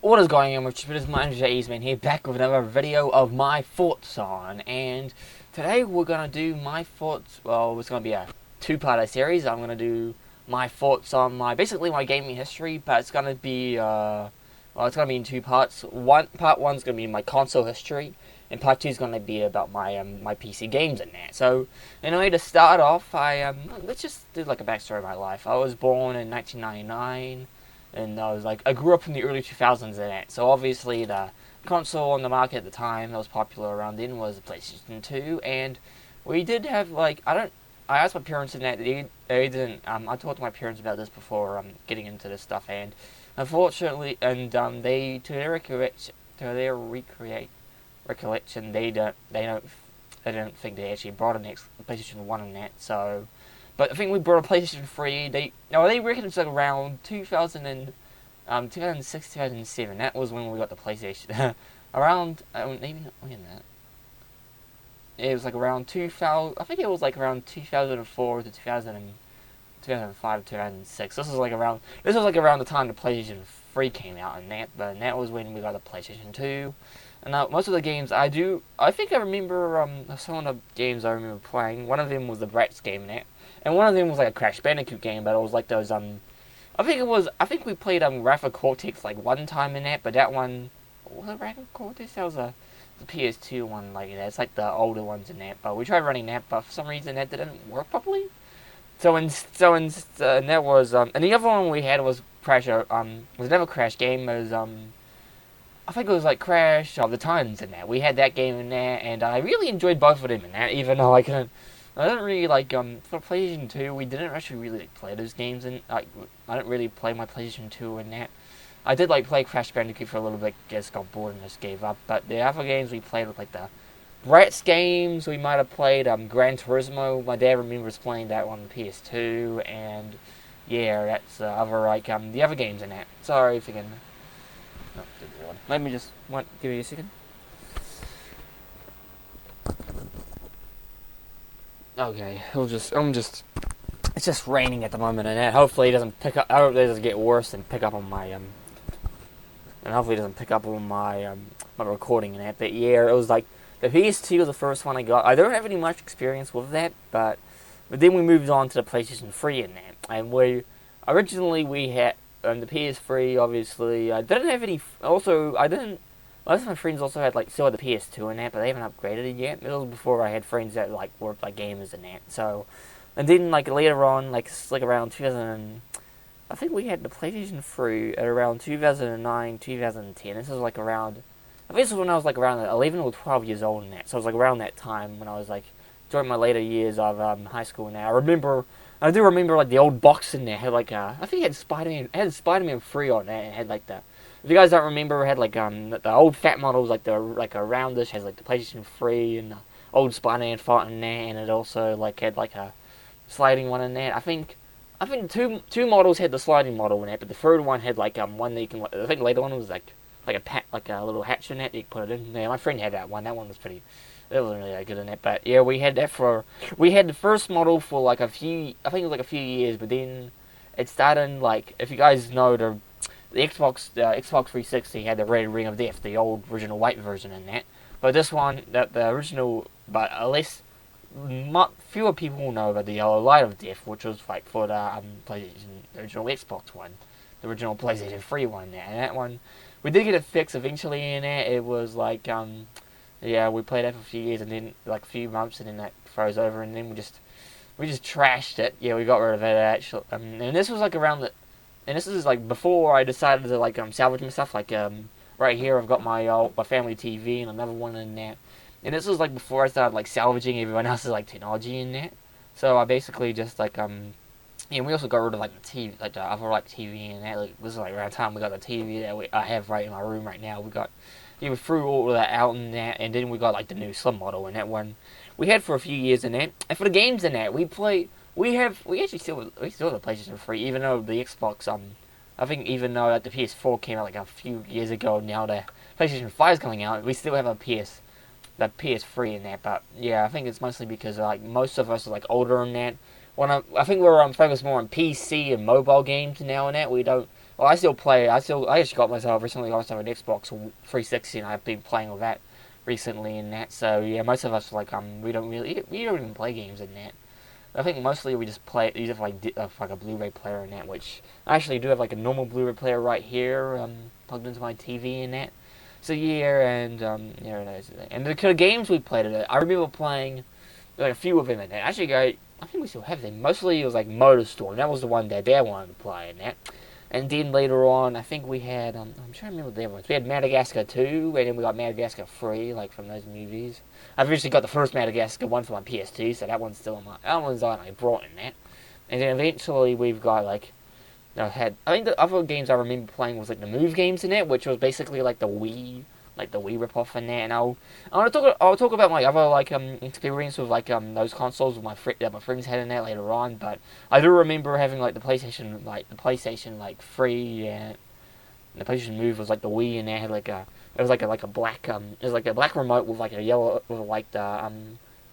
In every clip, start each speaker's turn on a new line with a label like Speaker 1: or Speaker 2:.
Speaker 1: What is going on, Richard? My name is Eastman here, back with another video of my thoughts on. And today we're gonna do my thoughts. Well, it's gonna be a two-part series. I'm gonna do my thoughts on basically my gaming history, but it's gonna be it's gonna be in two parts. Part one's gonna be my console history, and part two is gonna be about my PC games and that. So, anyway, to start off, let's just do like a backstory of my life. I was born in 1999. And I grew up in the early 2000s and that. So obviously the console on the market at the time that was popular around then was the PlayStation 2. And we did have, I asked my parents in that, they didn't, I talked to my parents about this before getting into this stuff. And unfortunately, recollection, they don't think they actually brought an PlayStation 1 in that. So, but I think we brought a PlayStation 3. They reckon it's like around 2006, 2007. That was when we got the PlayStation. Around, maybe not when that. It was like around 2000. I think it was like around 2004 to 2005, 2006. This was like around the time the PlayStation 3 came out, and that was when we got the PlayStation 2. And most of the games I think I remember some of the games I remember playing. One of them was the Bratz game in that. And one of them was like a Crash Bandicoot game, but it was like those I think we played Wrath of Cortex like one time in that, but that one was it Wrath of Cortex? That was the PS2 one like that. It's like the older ones in that, but we tried running that, but for some reason that didn't work properly. And that was and the other one we had was was another Crash game. It was I think it was like Crash of the Titans in that. We had that game in there, and I really enjoyed both of them in that, even though I don't really for PlayStation 2, we didn't actually really play those games, and I didn't really play my PlayStation 2 in that. I did play Crash Bandicoot for a little bit, just got bored and just gave up. But the other games we played were like the Bratz games. We might have played Gran Turismo. My dad remembers playing that on the PS2, and yeah, that's the other games in that. Sorry if you can. Oh, let me just give you a second. Okay, it's just raining at the moment, and that hopefully it doesn't pick up. I hope it doesn't get worse and pick up on my and hopefully it doesn't pick up on my my recording and that. But yeah, it was like the PS2 was the first one I got. I don't have any much experience with that, but then we moved on to the PlayStation 3 and that, and we had the PS3. Obviously, I didn't have any. Also, I didn't. Most of my friends also had still had the PS2 and that, but they haven't upgraded it yet. It was before I had friends that worked gamers and that. So, and then later on, around 2000, I think we had the PlayStation 3 at around 2009, 2010. This was around. I think this was when I was around 11 or 12 years old and that. So it was around that time when I was during my later years of high school. And that I do remember the old box in there had I think it had Spider-Man 3 on that, and it had the. If you guys don't remember, it had the old fat models a roundish has the PlayStation 3 and the old Spider-Man fight in there, and it also had a sliding one in there. I think two models had the sliding model in there, but the third one had one that you can. I think the later one was a little hatch in that you can put it in. Yeah, my friend had that one. That one was pretty. It wasn't really that good in that, but yeah, we had the first model for a few. I think it was a few years, but then it started if you guys know the Xbox 360 had the Red Ring of Death, the old original white version in that. But this one, the original, but at least fewer people know about the Yellow Light of Death, which was for the PlayStation, the original Xbox one, the original PlayStation 3 one. There, and that one, we did get it fixed eventually. In there, it was yeah, we played that for a few years, and then a few months, and then that froze over, and then we just trashed it. Yeah, we got rid of it actually. And this was around the. And this is before I decided to salvage my stuff. Right here I've got my family TV and another one in there. And this was before I started salvaging everyone else's technology in there. So I basically just and we also got rid of the TV, the other TV and that. This is around the time we got the TV that I have right in my room right now. We threw all of that out in that, and then we got the new Slim model, and that one we had for a few years in that. And for the games in that, we actually still have the PlayStation 3, even though the Xbox I think even though the PS4 came out a few years ago, now the PlayStation 5 is coming out, we still have the PS3 in that. But yeah, I think it's mostly because most of us are older than that. I think we're focused more on PC and mobile games now and that. We don't Well, I still play. I actually got myself recently. Got myself an Xbox 360, and I've been playing with that recently and that. So yeah, most of us like we don't even play games in that. I think mostly we just play use it for like a Blu-ray player and that. Which I actually do have like a normal Blu-ray player right here, plugged into my TV and that. So yeah, and yeah, and the kind of games we played in it, I remember playing like a few of them in that. Actually, I think we still have them. Mostly it was like MotorStorm. That was the one that Dad wanted to play in that. And then later on, I think we had, I'm trying to remember the other ones. We had Madagascar 2, and then we got Madagascar 3, like from those movies. I've actually got the first Madagascar one for my PS2, so that one's still on that one's on I brought in that. And then eventually we've got like, I think the other games I remember playing was like the Move games in it, which was basically like the Wii ripoff in there. And I'll talk about my other like experience with like those consoles with that my friends had in there later on. But I do remember having like the PlayStation 3 and the PlayStation Move was like the Wii, and they had like it was like a black it was like a black remote with like a yellow with like the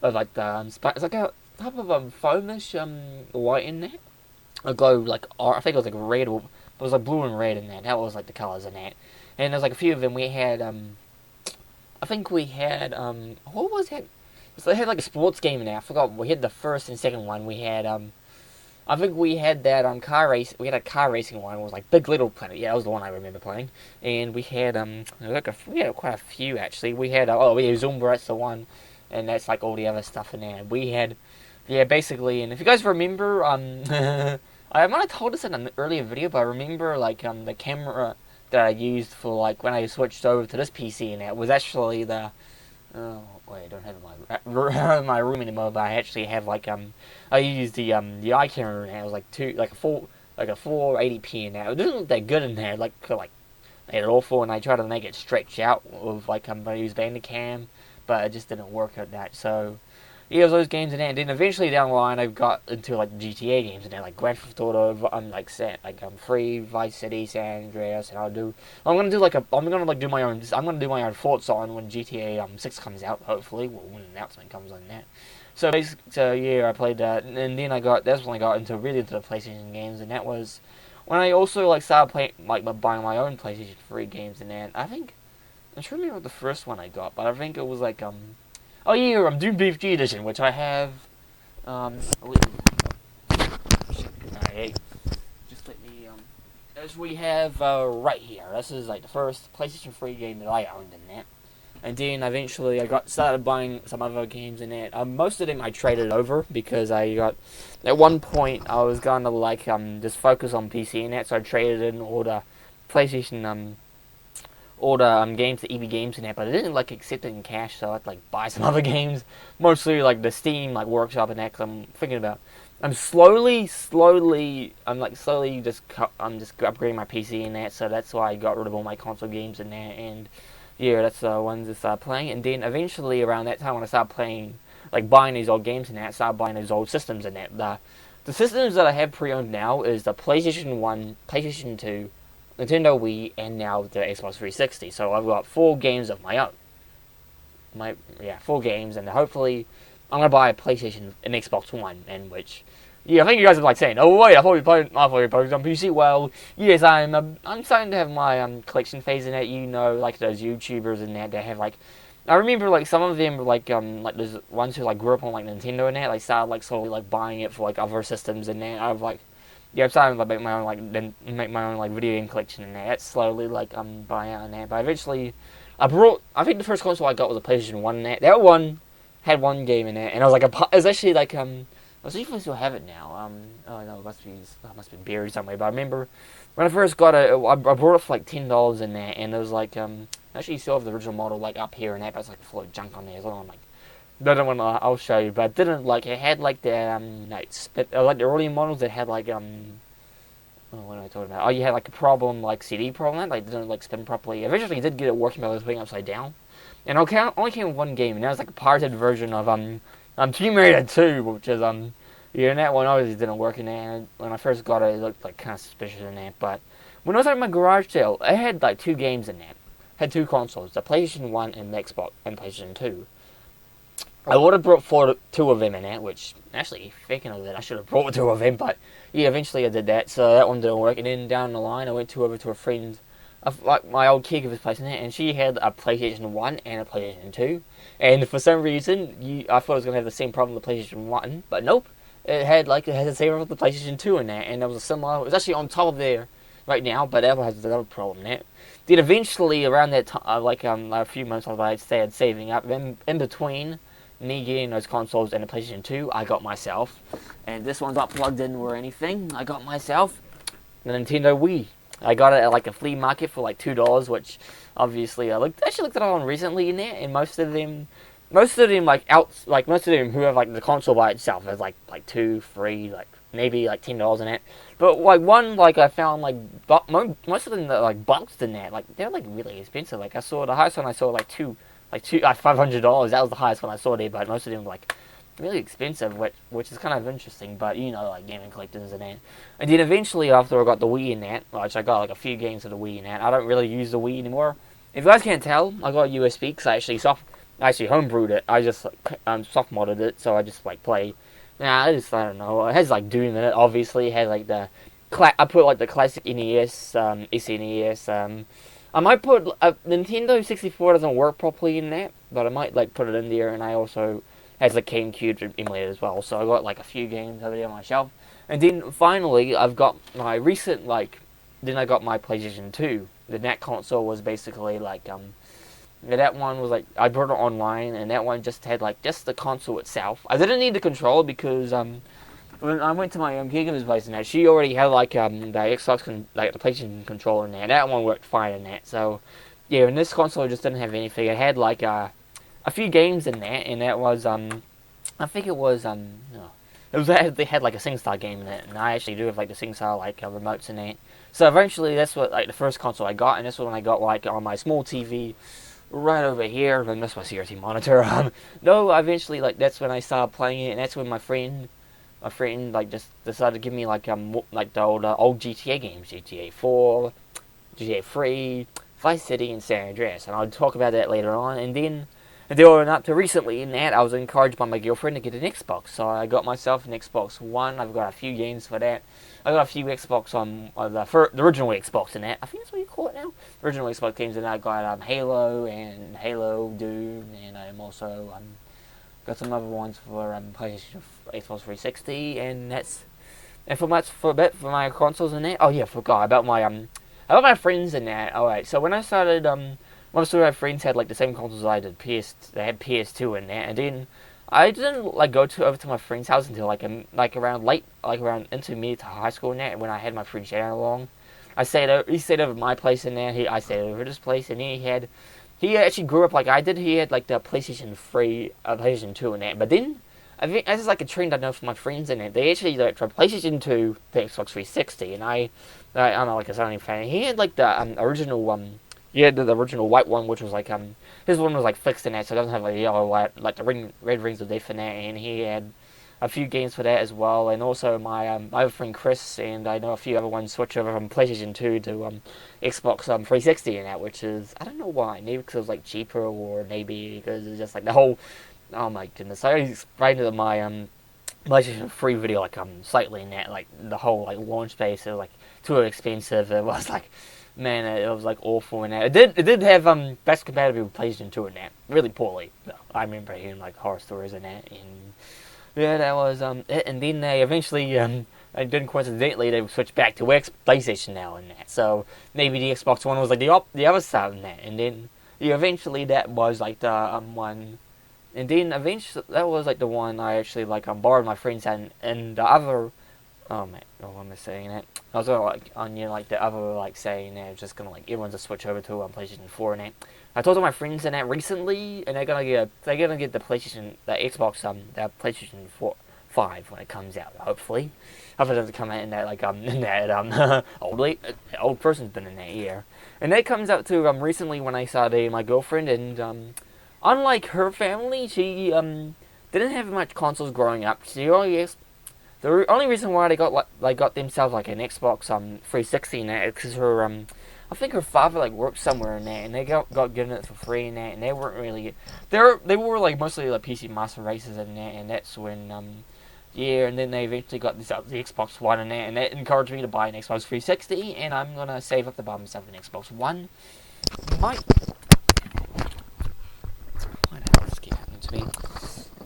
Speaker 1: it's like a type of foamish white in there. A glow like I think it was like red, or it was like blue and red in there. That was like the colors in that. And there's like a few of them. We had I think we had what was it? So they had like a sports game in there. I forgot. We had the first and second one. We had I think we had that car race. We had a car racing one. It was like Big Little Planet. Yeah, that was the one I remember playing. And we had we had quite a few actually. We had we had Zumba. That's the one, and that's like all the other stuff in there. We had basically. And if you guys remember I might have told this in an earlier video, but I remember like the camera that I used for like when I switched over to this PC, and it was actually the I don't have my room anymore, but I actually have like I used the eye camera, and it was like a 480p in there. It didn't look that good in there, like made it awful, and I tried to make it stretch out with like I used Bandicam, but it just didn't work at that. So yeah, those games in there, and then eventually down the line I got into like GTA games in there, like Grand Theft Auto, Free, Vice City, San Andreas, and I'm gonna do my own thoughts on when GTA 6 comes out, hopefully, when an announcement comes on that. So yeah, I played that, and then that's when I got into the PlayStation games, and that was when I also like started playing buying my own PlayStation 3 games, and then I'm trying to remember what the first one I got, but I think it was like oh yeah, Doom BFG edition, which I have. Just let me as we have right here. This is like the first PlayStation 3 game that I owned in that. And then eventually I started buying some other games in it. Most of them I traded over because at one point I was gonna like just focus on PC and that, so I traded in all the PlayStation games to EB Games and that, but I didn't like accept it in cash, so I had to like buy some other games, mostly like the Steam like Workshop and that. Cause I'm thinking about, I'm slowly just upgrading my PC and that, so that's why I got rid of all my console games and that, and yeah, that's the ones I started playing. And then eventually around that time when I started playing, like buying these old games and that, I started buying these old systems and that. The systems that I have pre-owned now is the PlayStation 1, PlayStation 2, Nintendo Wii, and now the Xbox 360. So I've got 4 games of my own. 4 games, and hopefully I'm gonna buy a PlayStation, an Xbox One, and which, yeah, I think you guys are like saying, "Oh wait, I thought you played on PC." Well, yes, I'm starting to have my collection phase in that. Like those YouTubers and that have like, I remember like some of them like those ones who like grew up on like Nintendo and that, like started like slowly like buying it for like other systems and that. I'm starting to make my own video game collection and that. That's slowly like buying out and that. But eventually, I think the first console I got was a PlayStation 1 and that. That one had one game in it, and I was like it was actually like I was even still have it now. Oh no, it must be buried somewhere. But I remember when I first got it, I bought it for like $10 in there, and it was like actually still have the original model like up here and that, but it's like full of junk on there. So I'm like, I'll show you, but it didn't like it had like the like the early models that had like what am I talking about? Oh, you had like a problem like CD problem like didn't like spin properly. Eventually, I did get it working, but I was putting it upside down, and only came with one game, and that was like a pirated version of Tomb Raider 2, which is and that one obviously didn't work in there. When I first got it, it looked like kind of suspicious in there, but when I was at my garage sale, it had like 2 games in there. It had 2 consoles, the PlayStation 1 and the Xbox and PlayStation 2. I would have brought two of them in that, which, actually, thinking of it, I should have brought two of them, but, yeah, eventually I did that, so that one didn't work, and then down the line, I went over to a friend, like, my old caregiver's place in there, and she had a PlayStation 1 and a PlayStation 2, and for some reason, I thought it was going to have the same problem with the PlayStation 1, but nope, it had the same problem with the PlayStation 2 in there, and there was a similar, it was actually on top of there right now, but that has another problem there. Then eventually, around that time, a few months after I started saving up, in between me getting those consoles and the PlayStation 2, I got myself, and this one's not plugged in or anything, I got myself the Nintendo Wii. I got it at like a flea market for like $2, which obviously I looked at it on recently in there, and most of them most of them who have like the console by itself is like 2, 3, like maybe like $10 in it. But like one I found like most of them are like boxed in that, like they're like really expensive. Like I saw the highest one I saw like $500. That was the highest one I saw there, but most of them were like really expensive, which is kind of interesting. But like gaming collectors and that. And then eventually after I got the Wii in that, which I got like a few games of the Wii in that, I don't really use the Wii anymore. If you guys can't tell, I got a USB because I actually homebrewed it. I just soft modded it, so I just like play. I don't know. It has like Doom in it. Obviously, it has like I put like the classic NES, SNES. I might put Nintendo 64 doesn't work properly in that, but I might like put it in there. And I also has the GameCube emulator as well. So I got like a few games over there on my shelf. And then finally, I've got my recent Then I got my PlayStation 2. The NAT console was basically that one was I bought it online, and that one just had just the console itself. I didn't need the controller because when I went to my caregiver's place and that, she already had the Xbox the PlayStation controller in there. That one worked fine in that. So yeah, and this console just didn't have anything. It had a few games in there, and that was I think it was they had a SingStar game in it, and I actually do have the SingStar remotes in it. So eventually, that's what the first console I got, and that's what I got on my small TV. Right over here, and that's my CRT monitor. No, eventually, that's when I started playing it, and that's when my friend, just decided to give me the old GTA games, GTA 4, GTA 3, Vice City, and San Andreas, and I'll talk about that later on. And then up to recently, in that I was encouraged by my girlfriend to get an Xbox, so I got myself an Xbox One. I've got a few games for that. I got a few Xbox on the original Xbox in that. I think that's what you call it now. Original Xbox games, and I got Halo and Halo Doom, and I'm also got some other ones for PlayStation, Xbox 360, and for my consoles in that. Oh yeah, forgot about my friends in that. All right, so when I started most of my friends had the same consoles I did. They had PS2 in there, and then I didn't go over to my friend's house until around intermediate to high school in there. When I had my friend Shannon along, he stayed over my place in there. I stayed over his place, and he actually grew up like I did. He had the PlayStation 3, PlayStation 2 in there. But then I think this is a trend I know from my friends in it. They actually from PlayStation 2 to Xbox 360, and I'm not a Sony fan. He had the original Yeah, the original white one, which was his one was fixed in that, so it doesn't have the yellow light, the red rings of death in that, and he had a few games for that as well, and also my other friend Chris, and I know a few other ones switch over from PlayStation 2 to Xbox 360 in that, which is, I don't know why, maybe because it was cheaper, or maybe because it's just the whole, oh my goodness, I explained to my PlayStation 3 video slightly in that, the whole launch space, it was too expensive, it was man, it was awful in that. It did have best compatibility with PlayStation 2 in that. Really poorly. Though. I remember hearing horror stories in that, and yeah, that was it. And then they eventually and then coincidentally they switched back to PlayStation now in that. So maybe the Xbox One was the other side in that, and then eventually that was the one. And then eventually that was the one I actually borrowed my friend's and the other. Oh man, what am I saying that? I was gonna the other saying that it's just gonna everyone's just switch over to PlayStation 4 and that. I talked to my friends in that recently, and they're gonna get the Xbox the PlayStation 4 5 when it comes out. Hopefully, it doesn't come out in that old person's been in that year, and that comes out to recently when I saw my girlfriend, and unlike her family, she didn't have much consoles growing up. The only reason why they got themselves an Xbox 360 in that is because her I think her father like worked somewhere in that, and they got given it for free in that, and they weren't really they were like mostly like PC Master Races in that, and that's when yeah, and then they eventually got this the Xbox One in that, and that encouraged me to buy an Xbox 360, and I'm gonna save up to buy myself an Xbox One. Might what else keep happening to me?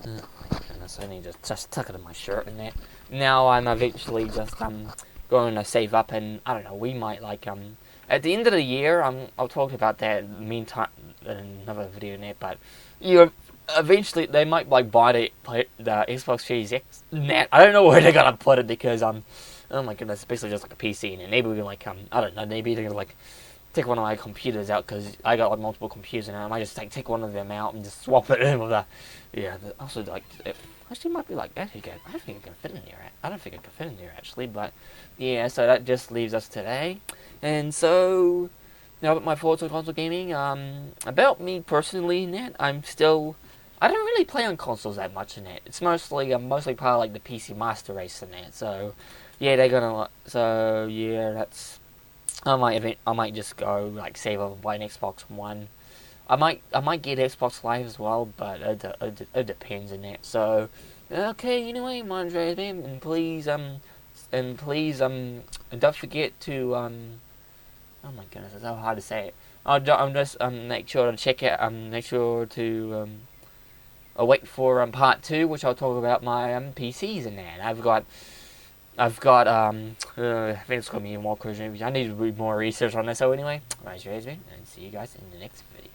Speaker 1: Oh my goodness, I need to just tuck it in my shirt and that. Now I'm eventually just going to save up, and I don't know, we might like at the end of the year, I'll talk about that in the meantime in another video in it, but you eventually they might like buy the Xbox Series X. Net. I don't know where they're gonna put it because oh my goodness, it's basically just like a PC, and maybe we can like I don't know, maybe they're gonna like take one of my computers out because I got like multiple computers, and I might just like take one of them out and just swap it in with also like it actually might be like actually good. I don't think it can fit in there. I don't think it can fit in there actually, but yeah. So that just leaves us today. And so, now about my thoughts on console gaming, about me personally, Nat, I don't really play on consoles that much in it. It's mostly, I'm mostly part of like the PC Master Race in it. So, yeah, I might just go like save up and buy an Xbox One. I might get Xbox Live as well, but it depends on that. So, okay, anyway, my name's Ray, and please, don't forget to, oh my goodness, it's so hard to say it. I'm just make sure to check it. Make sure to wait for part 2, which I'll talk about my PCs and that. I think it's gonna be more crazy. I need to do more research on this. So anyway, my name's Ray, and see you guys in the next video.